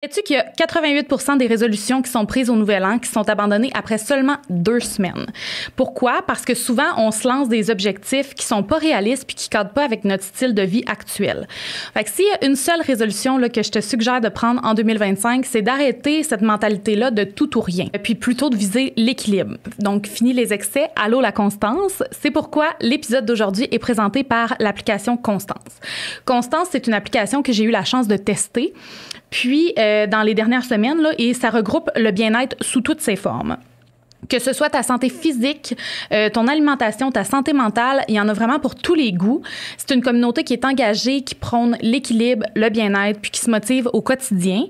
Sais-tu qu'il y a 88% des résolutions qui sont prises au Nouvel An qui sont abandonnées après seulement 2 semaines? Pourquoi? Parce que souvent, on se lance des objectifs qui sont pas réalistes puis qui ne cadrent pas avec notre style de vie actuel. Fait que s'il y a une seule résolution là, que je te suggère de prendre en 2025, c'est d'arrêter cette mentalité-là de tout ou rien, puis plutôt de viser l'équilibre. Donc, fini les excès, allô la constance. C'est pourquoi l'épisode d'aujourd'hui est présenté par l'application Constance. Constance, c'est une application que j'ai eu la chance de tester. Puis, dans les dernières semaines, là, et ça regroupe le bien-être sous toutes ses formes. Que ce soit ta santé physique, ton alimentation, ta santé mentale, il y en a vraiment pour tous les goûts. C'est une communauté qui est engagée, qui prône l'équilibre, le bien-être, puis qui se motive au quotidien.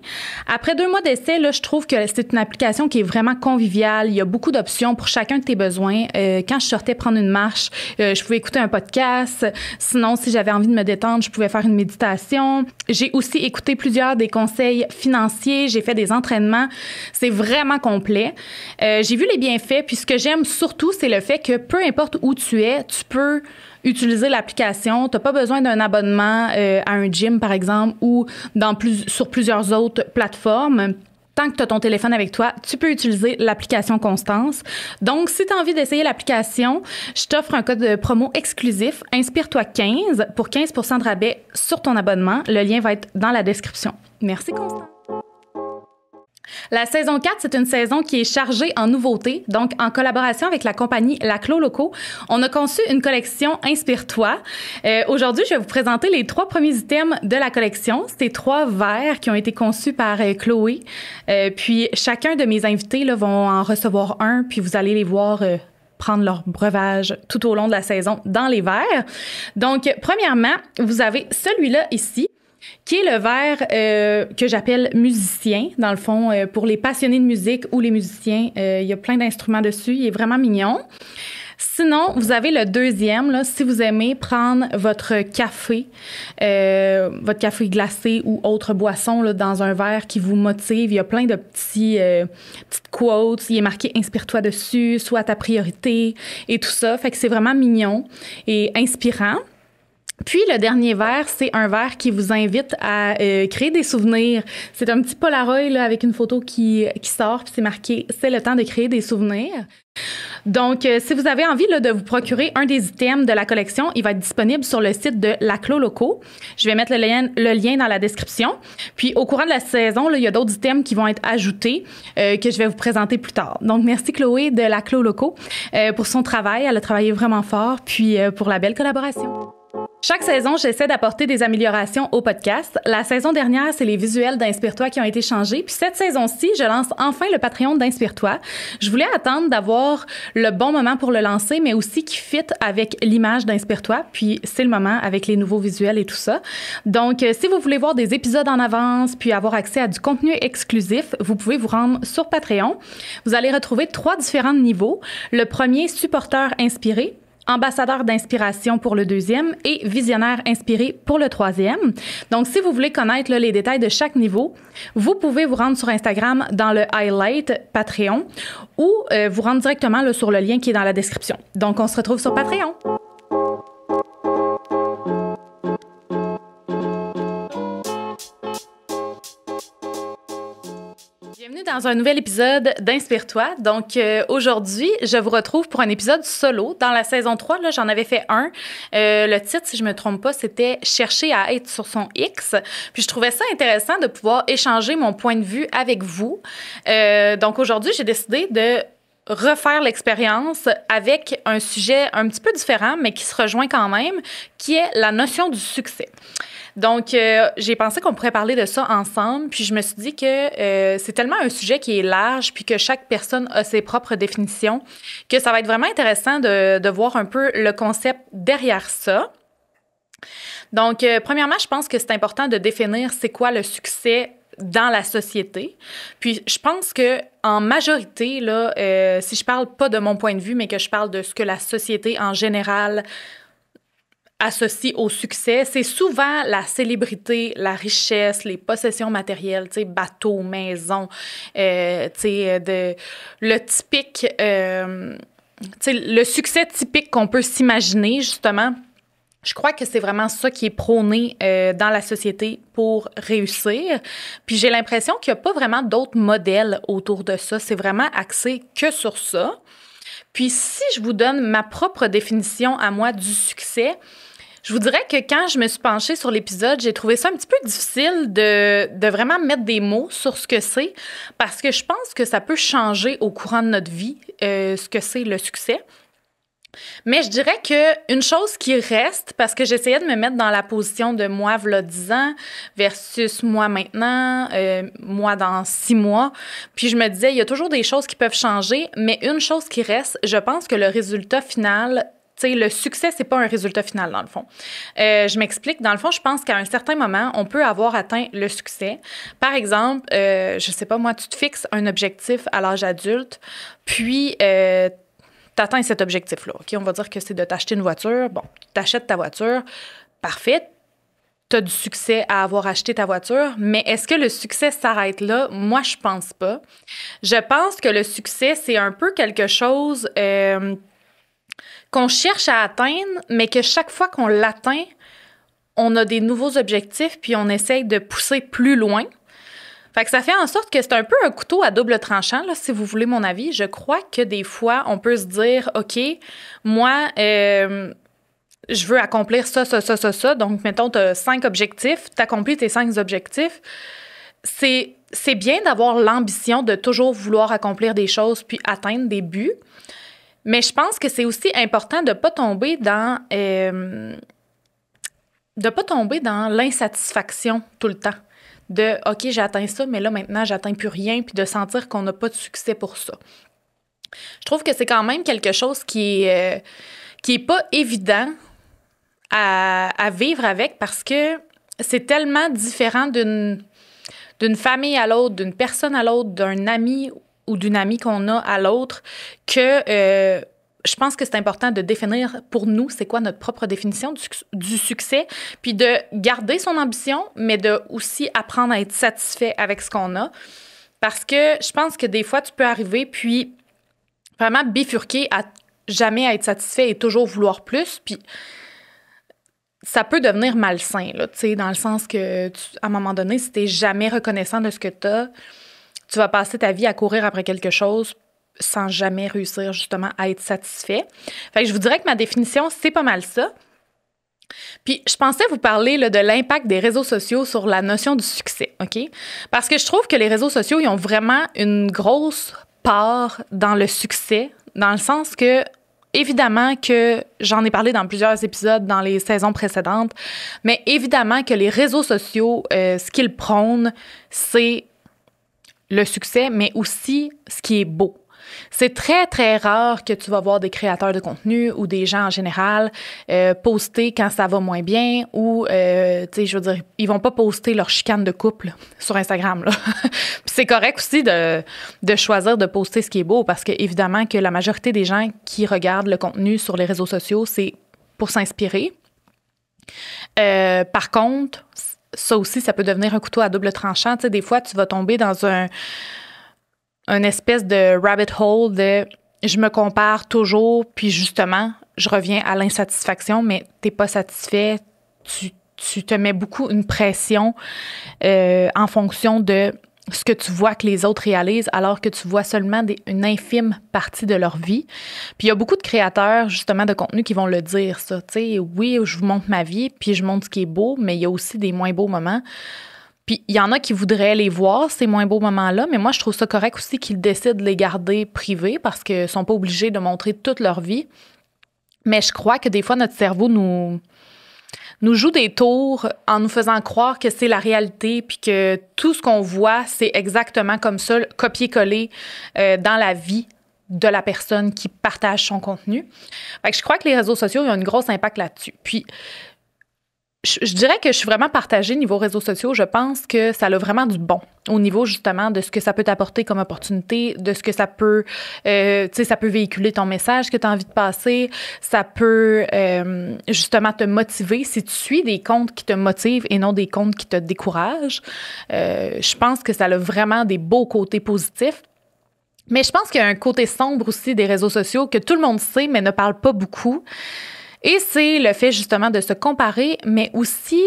Après 2 mois d'essai, là, je trouve que c'est une application qui est vraiment conviviale. Il y a beaucoup d'options pour chacun de tes besoins. Quand je sortais prendre une marche, je pouvais écouter un podcast. Sinon, si j'avais envie de me détendre, je pouvais faire une méditation. J'ai aussi écouté plusieurs des conseils financiers. J'ai fait des entraînements. C'est vraiment complet. J'ai vu les bienfaits, puis ce que j'aime surtout, c'est le fait que peu importe où tu es, tu peux utiliser l'application. Tu n'as pas besoin d'un abonnement à un gym, par exemple, ou sur plusieurs autres plateformes. Tant que tu as ton téléphone avec toi, tu peux utiliser l'application Constance. Donc, si tu as envie d'essayer l'application, je t'offre un code de promo exclusif, Inspire-toi 15 pour 15% de rabais sur ton abonnement. Le lien va être dans la description. Merci, Constance. La saison 4, c'est une saison qui est chargée en nouveautés. Donc, en collaboration avec la compagnie La Clos Locaux, on a conçu une collection Inspire-toi. Aujourd'hui, je vais vous présenter les 3 premiers items de la collection. C'est 3 verres qui ont été conçus par Chloé. Puis, chacun de mes invités là, vont en recevoir un, puis vous allez les voir prendre leur breuvage tout au long de la saison dans les verres. Donc, premièrement, vous avez celui-là ici, qui est le verre que j'appelle musicien, dans le fond, pour les passionnés de musique ou les musiciens. Il y a plein d'instruments dessus. Il est vraiment mignon. Sinon, vous avez le deuxième, là, si vous aimez prendre votre café glacé ou autre boisson là, dans un verre qui vous motive. Il y a plein de petites quotes. Il est marqué « Inspire-toi » dessus, « Sois ta priorité » et tout ça. Fait que c'est vraiment mignon et inspirant. Puis, le dernier verre, c'est un verre qui vous invite à créer des souvenirs. C'est un petit Polaroid là, avec une photo qui sort, puis c'est marqué « C'est le temps de créer des souvenirs ». Donc, si vous avez envie là, de vous procurer un des items de la collection, il va être disponible sur le site de La Clos Locaux. Je vais mettre le lien dans la description. Puis, au courant de la saison, là, il y a d'autres items qui vont être ajoutés que je vais vous présenter plus tard. Donc, merci Chloé de La Clos Locaux pour son travail. Elle a travaillé vraiment fort, puis pour la belle collaboration. Chaque saison, j'essaie d'apporter des améliorations au podcast. La saison dernière, c'est les visuels d'Inspire-toi qui ont été changés. Puis cette saison-ci, je lance enfin le Patreon d'Inspire-toi. Je voulais attendre d'avoir le bon moment pour le lancer, mais aussi qui fit avec l'image d'Inspire-toi. Puis c'est le moment avec les nouveaux visuels et tout ça. Donc, si vous voulez voir des épisodes en avance puis avoir accès à du contenu exclusif, vous pouvez vous rendre sur Patreon. Vous allez retrouver 3 différents niveaux. Le premier, supporteur inspiré. Ambassadeur d'inspiration pour le deuxième et visionnaire inspiré pour le troisième. Donc, si vous voulez connaître là, les détails de chaque niveau, vous pouvez vous rendre sur Instagram dans le highlight Patreon ou vous rendre directement là, sur le lien qui est dans la description. Donc, on se retrouve sur Patreon. Bienvenue dans un nouvel épisode d'Inspire-toi. Donc, aujourd'hui, je vous retrouve pour un épisode solo. Dans la saison 3, là, j'en avais fait un. Le titre, si je me trompe pas, c'était « Chercher à être sur son X ». Puis, je trouvais ça intéressant de pouvoir échanger mon point de vue avec vous. Donc, aujourd'hui, j'ai décidé de refaire l'expérience avec un sujet un petit peu différent, mais qui se rejoint quand même, qui est la notion du succès. Donc, j'ai pensé qu'on pourrait parler de ça ensemble, puis je me suis dit que c'est tellement un sujet qui est large, puis que chaque personne a ses propres définitions, que ça va être vraiment intéressant de voir un peu le concept derrière ça. Donc, premièrement, je pense que c'est important de définir c'est quoi le succès dans la société. Puis, je pense que en majorité, là, si je parle pas de mon point de vue, mais que je parle de ce que la société en général associe au succès, c'est souvent la célébrité, la richesse, les possessions matérielles, tu sais, bateaux, maisons, tu sais, le typique, tu sais, le succès typique qu'on peut s'imaginer, justement, Je crois que c'est vraiment ça qui est prôné dans la société pour réussir. Puis j'ai l'impression qu'il n'y a pas vraiment d'autres modèles autour de ça. C'est vraiment axé que sur ça. Puis si je vous donne ma propre définition à moi du succès, je vous dirais que quand je me suis penchée sur l'épisode, j'ai trouvé ça un petit peu difficile de vraiment mettre des mots sur ce que c'est parce que je pense que ça peut changer au courant de notre vie, ce que c'est le succès. Mais je dirais qu'une chose qui reste, parce que j'essayais de me mettre dans la position de moi v'là 10 ans versus moi maintenant, moi dans 6 mois, puis je me disais, il y a toujours des choses qui peuvent changer, mais une chose qui reste, je pense que le résultat final, tu sais, le succès, c'est pas un résultat final, dans le fond. Je m'explique. Dans le fond, je pense qu'à un certain moment, on peut avoir atteint le succès. Par exemple, je sais pas, moi, tu te fixes un objectif à l'âge adulte, puis t'atteins cet objectif-là. OK? On va dire que c'est de t'acheter une voiture. Bon, tu t'achètes ta voiture. Parfait. Tu as du succès à avoir acheté ta voiture, mais est-ce que le succès s'arrête là? Moi, je pense pas. Je pense que le succès, c'est un peu quelque chose qu'on cherche à atteindre, mais que chaque fois qu'on l'atteint, on a des nouveaux objectifs, puis on essaye de pousser plus loin. Fait que ça fait en sorte que c'est un peu un couteau à double tranchant, là, si vous voulez mon avis. Je crois que des fois, on peut se dire, OK, moi, je veux accomplir ça. Donc, mettons, tu as 5 objectifs, tu accomplis tes 5 objectifs. C'est bien d'avoir l'ambition de toujours vouloir accomplir des choses puis atteindre des buts. Mais je pense que c'est aussi important de ne pas tomber dans l'insatisfaction tout le temps. De « OK, j'ai atteint ça, mais là, maintenant, j'atteins plus rien », puis de sentir qu'on n'a pas de succès pour ça. Je trouve que c'est quand même quelque chose qui est pas évident à vivre avec parce que c'est tellement différent d'une famille à l'autre, d'une personne à l'autre, d'un ami ou d'une amie qu'on a à l'autre que je pense que c'est important de définir pour nous c'est quoi notre propre définition du succès, puis de garder son ambition, mais de aussi apprendre à être satisfait avec ce qu'on a. Parce que je pense que des fois, tu peux arriver puis vraiment bifurquer à jamais être satisfait et toujours vouloir plus, puis ça peut devenir malsain, là, tu sais, dans le sens que, à un moment donné, si t'es jamais reconnaissant de ce que t'as, tu vas passer ta vie à courir après quelque chose sans jamais réussir justement à être satisfait. Fait que je vous dirais que ma définition, c'est pas mal ça. Puis je pensais vous parler là, de l'impact des réseaux sociaux sur la notion du succès, OK? Parce que je trouve que les réseaux sociaux, ils ont vraiment une grosse part dans le succès, dans le sens que, évidemment que j'en ai parlé dans plusieurs épisodes dans les saisons précédentes, mais évidemment que les réseaux sociaux, ce qu'ils prônent, c'est le succès, mais aussi ce qui est beau. C'est très, très rare que tu vas voir des créateurs de contenu ou des gens en général poster quand ça va moins bien ou, tu sais, je veux dire, ils vont pas poster leur chicane de couple sur Instagram, là. Puis c'est correct aussi de choisir de poster ce qui est beau parce que, évidemment, que la majorité des gens qui regardent le contenu sur les réseaux sociaux, c'est pour s'inspirer. Par contre, ça aussi, ça peut devenir un couteau à double tranchant. Tu sais, des fois, tu vas tomber dans un espèce de rabbit hole de je me compare toujours, puis justement, je reviens à l'insatisfaction, mais t'es pas satisfait, tu te mets beaucoup une pression en fonction de ce que tu vois que les autres réalisent, alors que tu vois seulement une infime partie de leur vie. Puis il y a beaucoup de créateurs, justement, de contenu qui vont le dire, ça. Tu sais, oui, je vous montre ma vie, puis je montre ce qui est beau, mais il y a aussi des moins beaux moments. Puis il y en a qui voudraient les voir, ces moins beaux moments-là, mais moi, je trouve ça correct aussi qu'ils décident de les garder privés parce qu'ils ne sont pas obligés de montrer toute leur vie. Mais je crois que des fois, notre cerveau nous joue des tours en nous faisant croire que c'est la réalité puis que tout ce qu'on voit, c'est exactement comme ça, copier-coller dans la vie de la personne qui partage son contenu. Fait que je crois que les réseaux sociaux, ils ont un gros impact là-dessus. Puis, je dirais que je suis vraiment partagée niveau réseaux sociaux. Je pense que ça a vraiment du bon au niveau justement de ce que ça peut t'apporter comme opportunité, de ce que ça peut, tu sais, ça peut véhiculer ton message que tu as envie de passer. Ça peut justement te motiver si tu suis des comptes qui te motivent et non des comptes qui te découragent. Je pense que ça a vraiment des beaux côtés positifs. Mais je pense qu'il y a un côté sombre aussi des réseaux sociaux que tout le monde sait mais ne parle pas beaucoup. Et c'est le fait justement de se comparer, mais aussi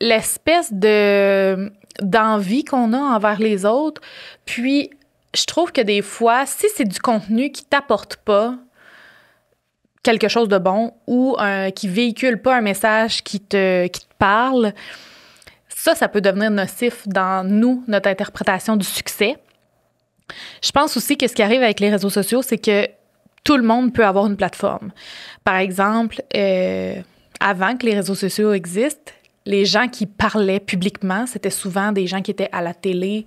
l'espèce d'envie qu'on a envers les autres. Puis, je trouve que des fois, si c'est du contenu qui t'apporte pas quelque chose de bon ou qui véhicule pas un message qui te parle, ça peut devenir nocif dans notre interprétation du succès. Je pense aussi que ce qui arrive avec les réseaux sociaux, c'est que tout le monde peut avoir une plateforme. Par exemple, avant que les réseaux sociaux existent, les gens qui parlaient publiquement, c'était souvent des gens qui étaient à la télé,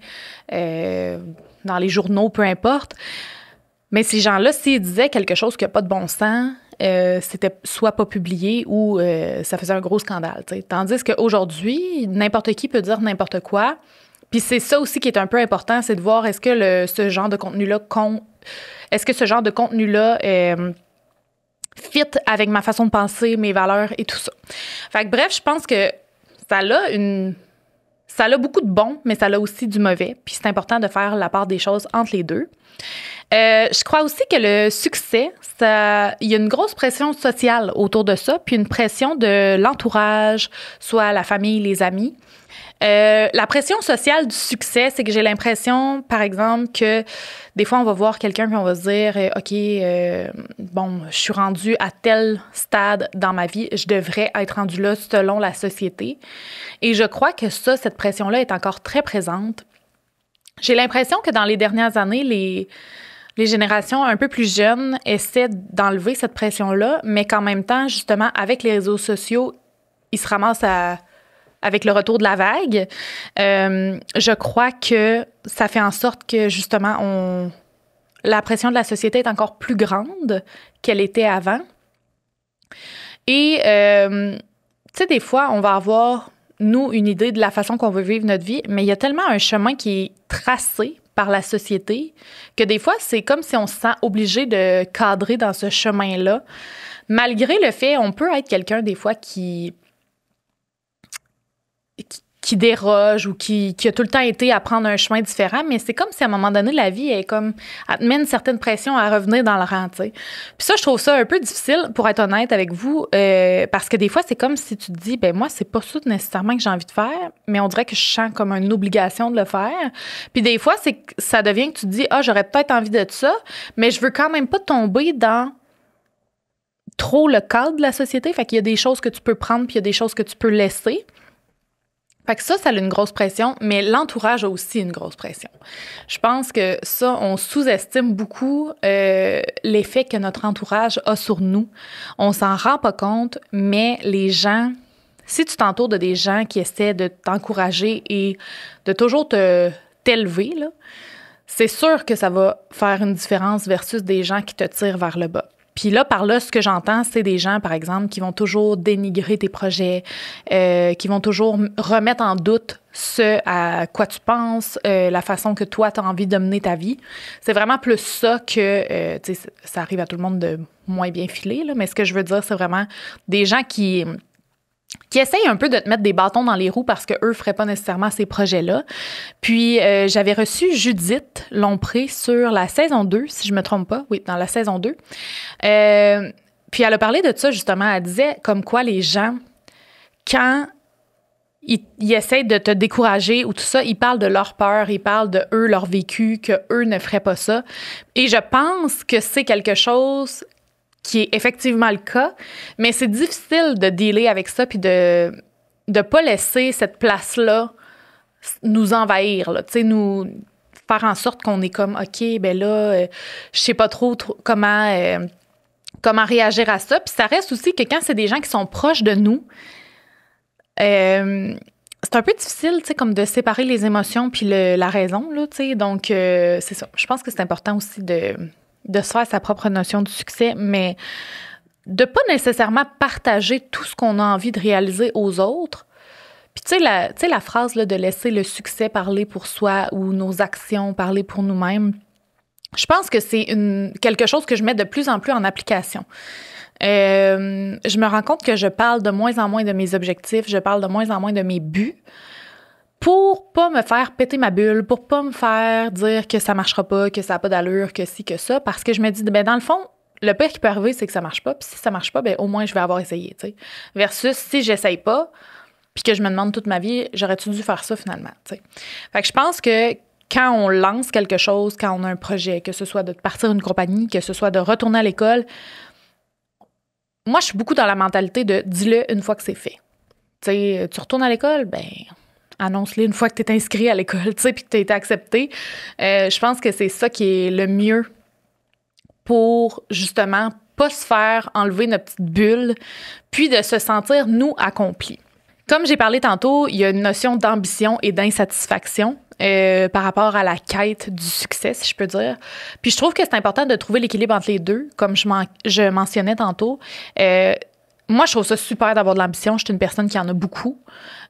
dans les journaux, peu importe. Mais ces gens-là, s'ils disaient quelque chose qui n'a pas de bon sens, c'était soit pas publié ou ça faisait un gros scandale. T'sais. Tandis qu'aujourd'hui, n'importe qui peut dire n'importe quoi. Puis c'est ça aussi qui est un peu important, c'est de voir est-ce que ce genre de contenu-là fit avec ma façon de penser, mes valeurs et tout ça. Fait que bref, je pense que ça a beaucoup de bon, mais ça a aussi du mauvais. Puis c'est important de faire la part des choses entre les deux. Je crois aussi que le succès, il y a une grosse pression sociale autour de ça, puis une pression de l'entourage, soit la famille, les amis. La pression sociale du succès, c'est que j'ai l'impression, par exemple, que des fois, on va voir quelqu'un puis on va se dire « OK, je suis rendu à tel stade dans ma vie, je devrais être rendu là selon la société. » Et je crois que cette pression-là est encore très présente. J'ai l'impression que dans les dernières années, les générations un peu plus jeunes essaient d'enlever cette pression-là, mais qu'en même temps, justement, avec les réseaux sociaux, ils se ramassent avec le retour de la vague. Je crois que ça fait en sorte que, justement, la pression de la société est encore plus grande qu'elle était avant. Et, tu sais, des fois, on va avoir, nous, une idée de la façon qu'on veut vivre notre vie, mais il y a tellement un chemin qui est tracé par la société que des fois, c'est comme si on se sent obligé de cadrer dans ce chemin-là. Malgré le fait, on peut être quelqu'un, des fois, qui déroge ou qui a tout le temps été à prendre un chemin différent, mais c'est comme si à un moment donné, la vie elle te met une certaine pression à revenir dans le rang, tu sais. Puis ça, je trouve ça un peu difficile, pour être honnête avec vous, parce que des fois, c'est comme si tu te dis, ben moi, c'est pas ça nécessairement que j'ai envie de faire, mais on dirait que je sens comme une obligation de le faire. Puis des fois, ça devient que tu te dis, j'aurais peut-être envie de ça, mais je veux quand même pas tomber dans trop le cadre de la société. Fait qu'il y a des choses que tu peux prendre, puis il y a des choses que tu peux laisser. Fait que ça a une grosse pression, mais l'entourage a aussi une grosse pression. Je pense que ça, on sous-estime beaucoup l'effet que notre entourage a sur nous. On s'en rend pas compte, mais les gens, si tu t'entoures de des gens qui essaient de t'encourager et de toujours t'élever, là, c'est sûr que ça va faire une différence versus des gens qui te tirent vers le bas. Puis là, par là, ce que j'entends, c'est des gens, par exemple, qui vont toujours dénigrer tes projets, qui vont toujours remettre en doute ce à quoi tu penses, la façon que toi, tu as envie de mener ta vie. C'est vraiment plus ça que, tu sais, ça arrive à tout le monde de moins bien filer, là, mais ce que je veux dire, c'est vraiment des gens qui essayent un peu de te mettre des bâtons dans les roues parce qu'eux ne feraient pas nécessairement ces projets-là. Puis, j'avais reçu Judith Lompré sur la saison 2, si je ne me trompe pas. Oui, dans la saison 2. Puis, elle a parlé de ça, justement. Elle disait comme quoi les gens, quand ils essayent de te décourager ou tout ça, ils parlent de leur peur, ils parlent de eux, leur vécu, qu'eux ne feraient pas ça. Et je pense que c'est quelque chose qui est effectivement le cas, mais c'est difficile de dealer avec ça puis de pas laisser cette place-là nous envahir, là, tu sais, nous faire en sorte qu'on est comme, OK, ben là, je sais pas trop comment réagir à ça. Puis ça reste aussi que quand c'est des gens qui sont proches de nous, c'est un peu difficile, tu sais, comme de séparer les émotions puis la raison, là, tu sais. Donc, c'est ça. Je pense que c'est important aussi de se faire sa propre notion du succès, mais de pas nécessairement partager tout ce qu'on a envie de réaliser aux autres. Puis tu sais, la phrase là, de laisser le succès parler pour soi ou nos actions parler pour nous-mêmes, je pense que c'est quelque chose que je mets de plus en plus en application. Je me rends compte que je parle de moins en moins de mes objectifs, je parle de moins en moins de mes buts, pour pas me faire péter ma bulle, pour pas me faire dire que ça marchera pas, que ça n'a pas d'allure, que ci, que ça, parce que je me dis, ben dans le fond, le pire qui peut arriver, c'est que ça marche pas. Puis si ça marche pas, ben au moins, je vais avoir essayé, tu sais. Versus si j'essaye pas, puis que je me demande toute ma vie, j'aurais-tu dû faire ça finalement, tu sais. Fait que je pense que quand on lance quelque chose, quand on a un projet, que ce soit de partir une compagnie, que ce soit de retourner à l'école, moi, je suis beaucoup dans la mentalité de dis-le une fois que c'est fait. Tu sais, tu retournes à l'école, ben annonce-le une fois que tu es inscrit à l'école, tu sais, puis que tu as été accepté. Je pense que c'est ça qui est le mieux pour, justement, pas se faire enlever notre petite bulle, puis de se sentir, nous, accomplis. Comme j'ai parlé tantôt, il y a une notion d'ambition et d'insatisfaction par rapport à la quête du succès, si je peux dire. Puis je trouve que c'est important de trouver l'équilibre entre les deux, comme je mentionnais tantôt. Moi, je trouve ça super d'avoir de l'ambition. Je suis une personne qui en a beaucoup.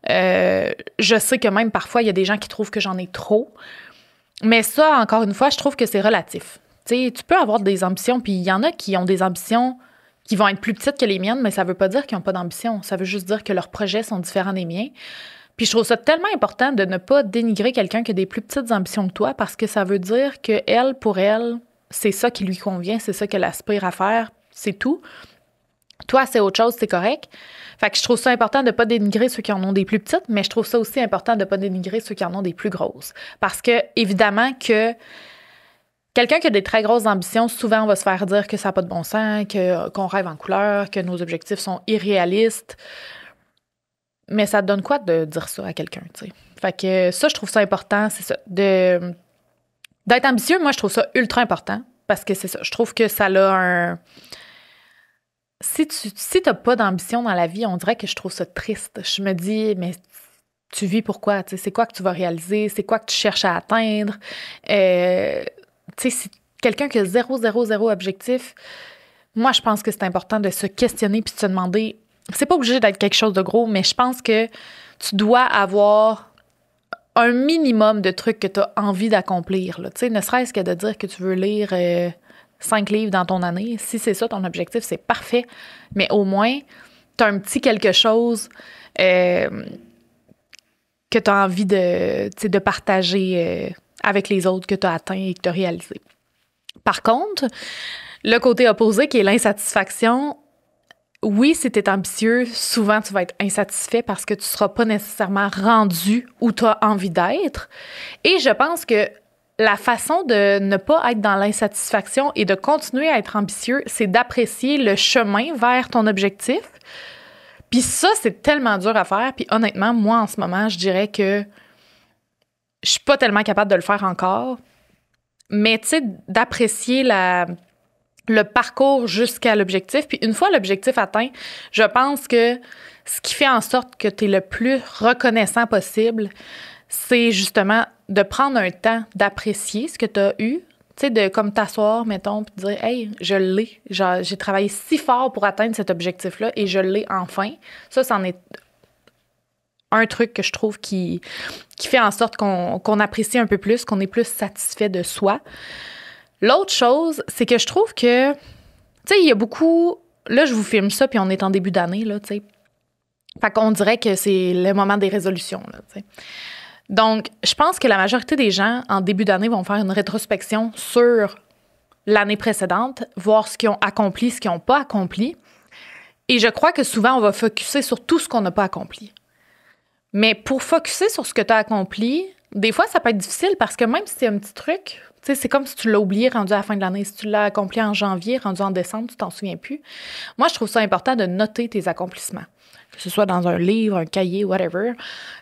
Je sais que même parfois, il y a des gens qui trouvent que j'en ai trop. Mais ça, encore une fois, je trouve que c'est relatif. Tu sais, tu peux avoir des ambitions, puis il y en a qui ont des ambitions qui vont être plus petites que les miennes, mais ça veut pas dire qu'ils n'ont pas d'ambition. Ça veut juste dire que leurs projets sont différents des miens. Puis je trouve ça tellement important de ne pas dénigrer quelqu'un qui a des plus petites ambitions que toi, parce que ça veut dire que elle, pour elle, c'est ça qui lui convient, c'est ça qu'elle aspire à faire, c'est tout. Toi, c'est autre chose, c'est correct. Fait que je trouve ça important de ne pas dénigrer ceux qui en ont des plus petites, mais je trouve ça aussi important de ne pas dénigrer ceux qui en ont des plus grosses. Parce que, évidemment, que quelqu'un qui a des très grosses ambitions, souvent, on va se faire dire que ça n'a pas de bon sens, qu'on rêve en couleur, que nos objectifs sont irréalistes. Mais ça te donne quoi de dire ça à quelqu'un, tu sais? Fait que ça, je trouve ça important, c'est ça. D'être ambitieux, moi, je trouve ça ultra important parce que c'est ça. Je trouve que ça a un... Si t'as pas d'ambition dans la vie, on dirait que je trouve ça triste. Je me dis, mais tu vis pourquoi? Tu sais, c'est quoi que tu vas réaliser? C'est quoi que tu cherches à atteindre? Tu sais, si quelqu'un qui a zéro objectif, moi, je pense que c'est important de se questionner puis de se demander, c'est pas obligé d'être quelque chose de gros, mais je pense que tu dois avoir un minimum de trucs que tu as envie d'accomplir. Tu sais, ne serait-ce que de dire que tu veux lire 5 livres dans ton année. Si c'est ça ton objectif, c'est parfait. Mais au moins, tu as un petit quelque chose que tu as envie de partager avec les autres que tu as atteint et que tu as réalisé. Par contre, le côté opposé qui est l'insatisfaction, oui, si tu es ambitieux, souvent tu vas être insatisfait parce que tu ne seras pas nécessairement rendu où tu as envie d'être. Et je pense que la façon de ne pas être dans l'insatisfaction et de continuer à être ambitieux, c'est d'apprécier le chemin vers ton objectif. Puis ça, c'est tellement dur à faire. Puis honnêtement, moi, en ce moment, je dirais que je suis pas tellement capable de le faire encore. Mais tu sais, d'apprécier le parcours jusqu'à l'objectif. Puis une fois l'objectif atteint, je pense que ce qui fait en sorte que tu es le plus reconnaissant possible, c'est justement de prendre un temps d'apprécier ce que tu as eu. Tu sais, de comme t'asseoir, mettons, puis de dire « Hey, je l'ai. J'ai travaillé si fort pour atteindre cet objectif-là et je l'ai enfin. » Ça, c'en est un truc que je trouve qui fait en sorte qu'on apprécie un peu plus, qu'on est plus satisfait de soi. L'autre chose, c'est que je trouve que, tu sais, il y a beaucoup... Là, je vous filme ça, puis on est en début d'année, là, tu sais. Fait qu'on dirait que c'est le moment des résolutions, là, tu sais. Donc, je pense que la majorité des gens, en début d'année, vont faire une rétrospection sur l'année précédente, voir ce qu'ils ont accompli, ce qu'ils n'ont pas accompli. Et je crois que souvent, on va focusser sur tout ce qu'on n'a pas accompli. Mais pour focusser sur ce que tu as accompli, des fois, ça peut être difficile parce que même si c'est un petit truc, tu sais, c'est comme si tu l'as oublié rendu à la fin de l'année. Si tu l'as accompli en janvier, rendu en décembre, tu t'en souviens plus. Moi, je trouve ça important de noter tes accomplissements. Que ce soit dans un livre, un cahier, whatever.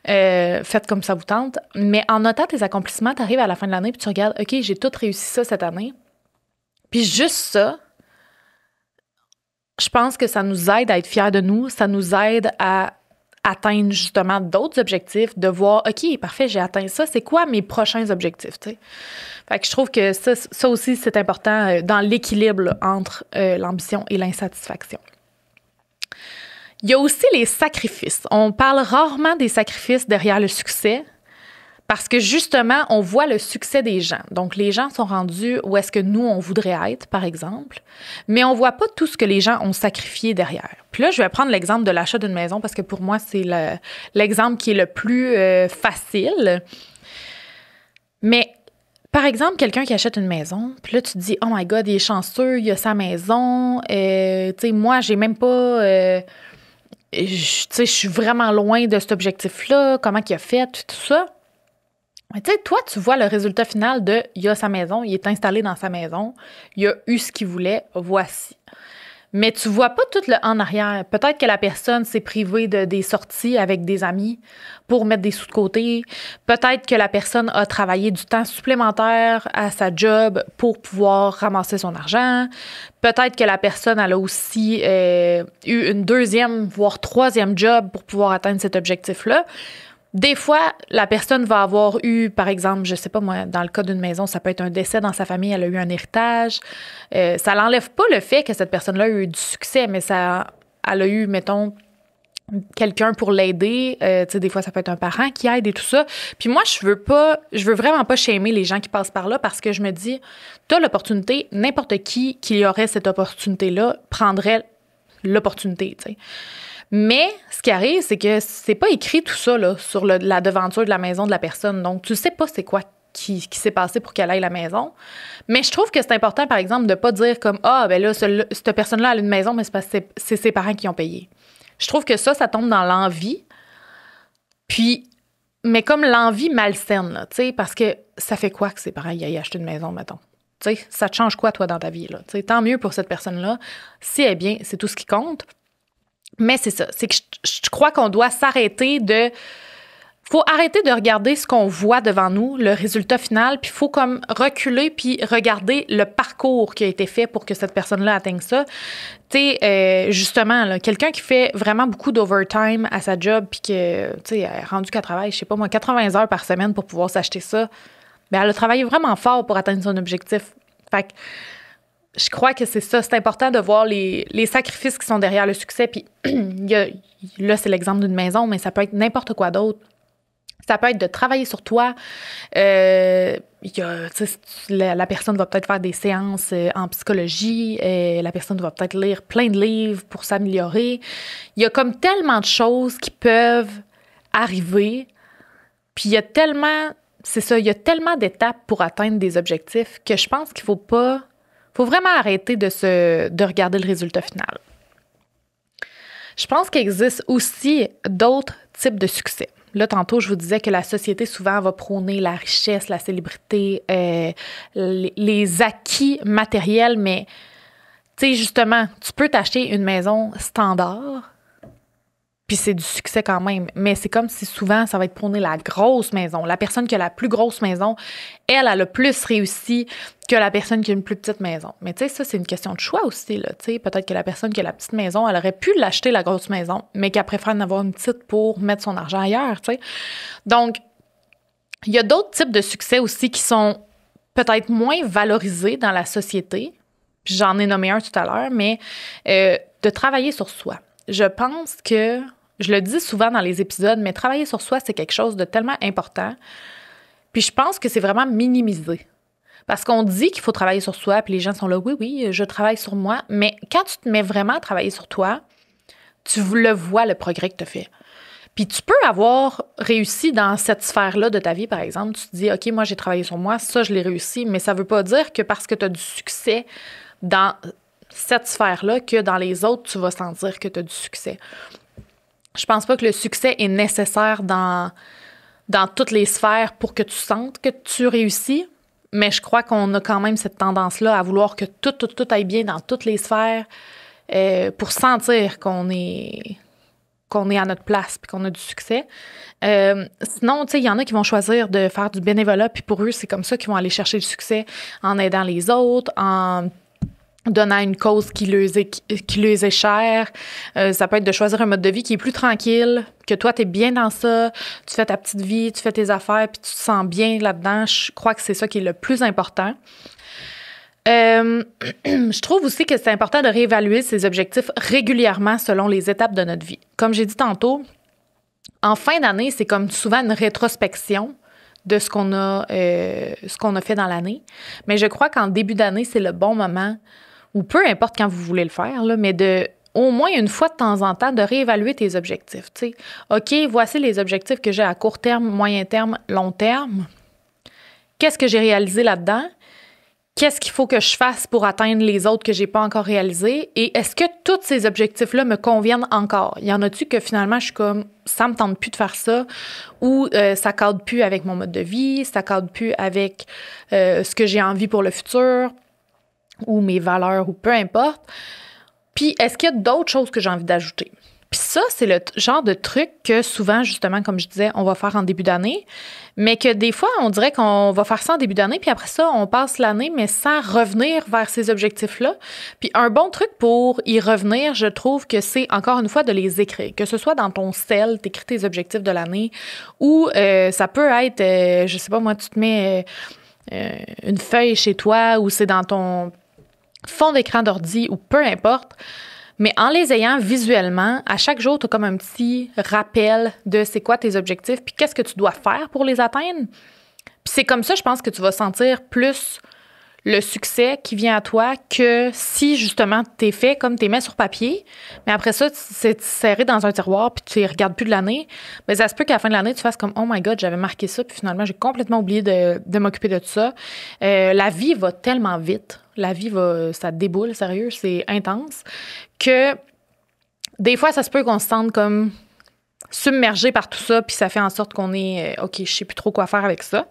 Faites comme ça vous tente. Mais en notant tes accomplissements, tu arrives à la fin de l'année puis tu regardes, OK, j'ai tout réussi ça cette année. Puis juste ça, je pense que ça nous aide à être fiers de nous. Ça nous aide à atteindre justement d'autres objectifs, de voir, OK, parfait, j'ai atteint ça, c'est quoi mes prochains objectifs, tu sais? Fait que je trouve que ça aussi, c'est important dans l'équilibre là, entre l'ambition et l'insatisfaction. Il y a aussi les sacrifices. On parle rarement des sacrifices derrière le succès parce que justement, on voit le succès des gens. Donc, les gens sont rendus où est-ce que nous, on voudrait être, par exemple, mais on voit pas tout ce que les gens ont sacrifié derrière. Puis là, je vais prendre l'exemple de l'achat d'une maison parce que pour moi, c'est l'exemple qui est le plus facile. Mais par exemple, quelqu'un qui achète une maison, puis là, tu te dis, oh my God, il est chanceux, il a sa maison. Tu sais, moi, j'ai même pas... je suis vraiment loin de cet objectif-là. Comment il a fait, tout ça. Mais tu sais, toi, tu vois le résultat final de il a sa maison, il est installé dans sa maison, il a eu ce qu'il voulait, voici. Mais tu vois pas tout le en arrière. Peut-être que la personne s'est privée de des sorties avec des amis pour mettre des sous de côté. Peut-être que la personne a travaillé du temps supplémentaire à sa job pour pouvoir ramasser son argent. Peut-être que la personne elle a aussi eu une deuxième, voire troisième job pour pouvoir atteindre cet objectif-là. Des fois, la personne va avoir eu, par exemple, je sais pas moi, dans le cas d'une maison, ça peut être un décès dans sa famille, elle a eu un héritage. Ça n'enlève pas le fait que cette personne-là a eu du succès, mais elle a eu, mettons, quelqu'un pour l'aider. Tu sais, des fois, ça peut être un parent qui aide et tout ça. Puis moi, je veux vraiment pas shamer les gens qui passent par là parce que je me dis, t'as l'opportunité, n'importe qui y aurait cette opportunité-là prendrait l'opportunité, tu sais. Mais ce qui arrive, c'est que c'est pas écrit tout ça là, sur la devanture de la maison de la personne. Donc, tu sais pas c'est quoi qui s'est passé pour qu'elle aille la maison. Mais je trouve que c'est important, par exemple, de pas dire comme « Ah, ben là, cette personne-là a une maison, mais c'est parce que c'est ses parents qui ont payé. » Je trouve que ça tombe dans l'envie. Puis, mais comme l'envie malsaine, là, tu sais, parce que ça fait quoi que ses parents y aient acheté une maison, mettons? Tu sais, ça te change quoi, toi, dans ta vie, là? Tu sais, tant mieux pour cette personne-là. Si elle est bien, c'est tout ce qui compte. Mais c'est ça, c'est que je crois qu'on doit faut arrêter de regarder ce qu'on voit devant nous, le résultat final, puis il faut comme reculer puis regarder le parcours qui a été fait pour que cette personne-là atteigne ça. Tu sais, justement, là, quelqu'un qui fait vraiment beaucoup d'overtime à sa job puis que, tu sais, elle est rendue qu'elle travaille, je sais pas moi, 80 heures par semaine pour pouvoir s'acheter ça, bien, elle a travaillé vraiment fort pour atteindre son objectif. Fait que je crois que c'est ça. C'est important de voir les sacrifices qui sont derrière le succès. Puis là, c'est l'exemple d'une maison, mais ça peut être n'importe quoi d'autre. Ça peut être de travailler sur toi. La personne va peut-être faire des séances en psychologie. La personne va peut-être lire plein de livres pour s'améliorer. Il y a comme tellement de choses qui peuvent arriver. Puis il y a tellement d'étapes pour atteindre des objectifs que je pense qu'il faut vraiment arrêter de regarder le résultat final. Je pense qu'il existe aussi d'autres types de succès. Là, tantôt, je vous disais que la société, souvent, va prôner la richesse, la célébrité, les acquis matériels, mais, tu sais, justement, tu peux t'acheter une maison standard, puis c'est du succès quand même. Mais c'est comme si souvent, ça va être prôné la grosse maison. La personne qui a la plus grosse maison, elle a le plus réussi que la personne qui a une plus petite maison. Mais tu sais, ça, c'est une question de choix aussi, là. Tu sais, peut-être que la personne qui a la petite maison, elle aurait pu l'acheter, la grosse maison, mais qu'elle préfère en avoir une petite pour mettre son argent ailleurs, tu sais. Donc, il y a d'autres types de succès aussi qui sont peut-être moins valorisés dans la société. Puis j'en ai nommé un tout à l'heure, mais de travailler sur soi. Je pense que je le dis souvent dans les épisodes, mais travailler sur soi, c'est quelque chose de tellement important. Puis je pense que c'est vraiment minimisé. Parce qu'on dit qu'il faut travailler sur soi, puis les gens sont là, oui, je travaille sur moi. Mais quand tu te mets vraiment à travailler sur toi, tu le vois, le progrès que tu as fait. Puis tu peux avoir réussi dans cette sphère-là de ta vie, par exemple. Tu te dis, OK, moi, j'ai travaillé sur moi, ça, je l'ai réussi. Mais ça ne veut pas dire que parce que tu as du succès dans cette sphère-là, que dans les autres, tu vas sentir que tu as du succès. Je pense pas que le succès est nécessaire dans toutes les sphères pour que tu sentes que tu réussis, mais je crois qu'on a quand même cette tendance-là à vouloir que tout aille bien dans toutes les sphères pour sentir qu'on est à notre place puis qu'on a du succès. Sinon, tu sais, il y en a qui vont choisir de faire du bénévolat, puis pour eux, c'est comme ça qu'ils vont aller chercher le succès en aidant les autres, en donnant une cause qui leur est chère. Ça peut être de choisir un mode de vie qui est plus tranquille, que toi, tu es bien dans ça, tu fais ta petite vie, tu fais tes affaires, puis tu te sens bien là-dedans. Je crois que c'est ça qui est le plus important. Je trouve aussi que c'est important de réévaluer ses objectifs régulièrement selon les étapes de notre vie. Comme j'ai dit tantôt, en fin d'année, c'est comme souvent une rétrospection de ce qu'on a fait dans l'année. Mais je crois qu'en début d'année, c'est le bon moment, ou peu importe quand vous voulez le faire, là, mais au moins une fois de temps en temps, de réévaluer tes objectifs. Tu sais, OK, voici les objectifs que j'ai à court terme, moyen terme, long terme. qu'est-ce que j'ai réalisé là-dedans? Qu'est-ce qu'il faut que je fasse pour atteindre les autres que j'ai pas encore réalisés? Et est-ce que tous ces objectifs-là me conviennent encore? Y en a-tu que finalement, je suis comme, ça me tente plus de faire ça, ou ça cadre plus avec mon mode de vie, ça cadre plus avec ce que j'ai envie pour le futur, ou mes valeurs, ou peu importe. Puis, est-ce qu'il y a d'autres choses que j'ai envie d'ajouter? Puis ça, c'est le genre de truc que souvent, justement, comme je disais, on va faire en début d'année, mais que des fois, on dirait qu'on va faire ça en début d'année, puis après ça, on passe l'année, mais sans revenir vers ces objectifs-là. Puis un bon truc pour y revenir, je trouve que c'est, encore une fois, de les écrire. Que ce soit dans ton cell, t'écris tes objectifs de l'année, ou ça peut être, je sais pas moi, tu te mets une feuille chez toi, ou c'est dans ton fond d'écran d'ordi, ou peu importe. Mais en les ayant visuellement, à chaque jour, tu as comme un petit rappel de c'est quoi tes objectifs, puis qu'est-ce que tu dois faire pour les atteindre. Puis c'est comme ça, je pense que tu vas sentir plus le succès qui vient à toi que si, justement, t'es fait comme t'es mis sur papier, mais après ça, c'est serré dans un tiroir, puis tu les regardes plus de l'année. Mais ça se peut qu'à la fin de l'année, tu fasses comme « Oh my God, j'avais marqué ça, puis finalement, j'ai complètement oublié de m'occuper de tout ça. » La vie va tellement vite. La vie ça déboule, sérieux, c'est intense, que des fois, ça se peut qu'on se sente comme submergé par tout ça, puis ça fait en sorte qu'on est OK, je sais plus trop quoi faire avec ça.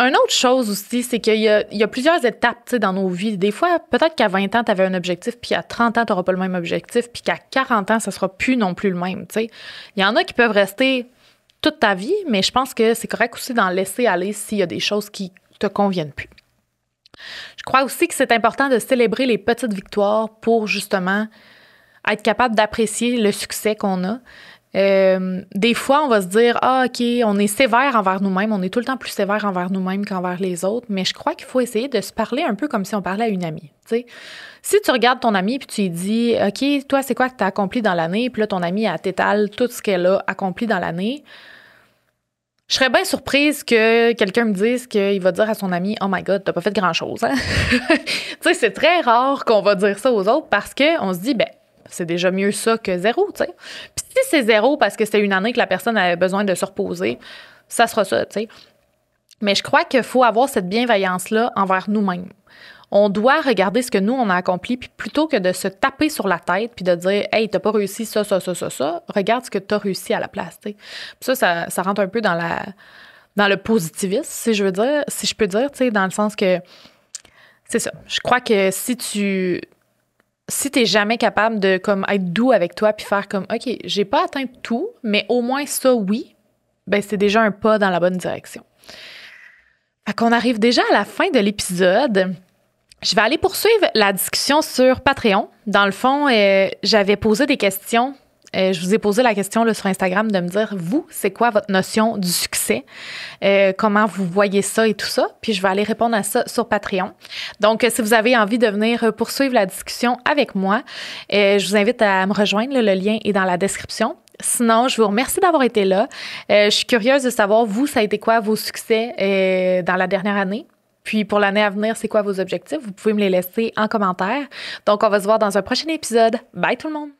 Une autre chose aussi, c'est qu'il y a plusieurs étapes dans nos vies. Des fois, peut-être qu'à 20 ans, tu avais un objectif, puis à 30 ans, tu n'auras pas le même objectif, puis qu'à 40 ans, ça ne sera plus non plus le même. Il y en a qui peuvent rester toute ta vie, mais je pense que c'est correct aussi d'en laisser aller s'il y a des choses qui te conviennent plus. Je crois aussi que c'est important de célébrer les petites victoires pour justement être capable d'apprécier le succès qu'on a. Des fois, on va se dire « Ah, OK, on est sévère envers nous-mêmes, on est tout le temps plus sévère envers nous-mêmes qu'envers les autres. » Mais je crois qu'il faut essayer de se parler un peu comme si on parlait à une amie. T'sais. Si tu regardes ton amie puis tu lui dis « OK, toi, c'est quoi que tu as accompli dans l'année? » Puis là, ton amie, elle t'étale tout ce qu'elle a accompli dans l'année. Je serais bien surprise que quelqu'un me dise qu'il va dire à son ami « Oh my God, t'as pas fait grand-chose. Hein? » Tu sais, c'est très rare qu'on va dire ça aux autres parce qu'on se dit « Ben, c'est déjà mieux ça que zéro. » tu sais. Puis si c'est zéro parce que c'est une année que la personne avait besoin de se reposer, ça sera ça. Tu sais. Mais je crois qu'il faut avoir cette bienveillance-là envers nous-mêmes. On doit regarder ce que nous, on a accompli, puis plutôt que de se taper sur la tête puis de dire « Hey, t'as pas réussi ça, regarde ce que t'as réussi à la place. » Puis ça rentre un peu dans le positivisme, si je peux dire, dans le sens que c'est ça. Je crois que si t'es jamais capable de comme être doux avec toi puis faire comme « OK, j'ai pas atteint tout, mais au moins ça, oui », ben c'est déjà un pas dans la bonne direction. Fait qu'on arrive déjà à la fin de l'épisode. Je vais aller poursuivre la discussion sur Patreon. Dans le fond, j'avais posé des questions. Je vous ai posé la question là, sur Instagram de me dire, vous, c'est quoi votre notion du succès? Comment vous voyez ça et tout ça? Puis je vais aller répondre à ça sur Patreon. Donc, si vous avez envie de venir poursuivre la discussion avec moi, je vous invite à me rejoindre. Là, le lien est dans la description. Sinon, je vous remercie d'avoir été là. Je suis curieuse de savoir, vous, ça a été quoi vos succès dans la dernière année? Puis pour l'année à venir, c'est quoi vos objectifs? Vous pouvez me les laisser en commentaire. Donc, on va se voir dans un prochain épisode. Bye tout le monde!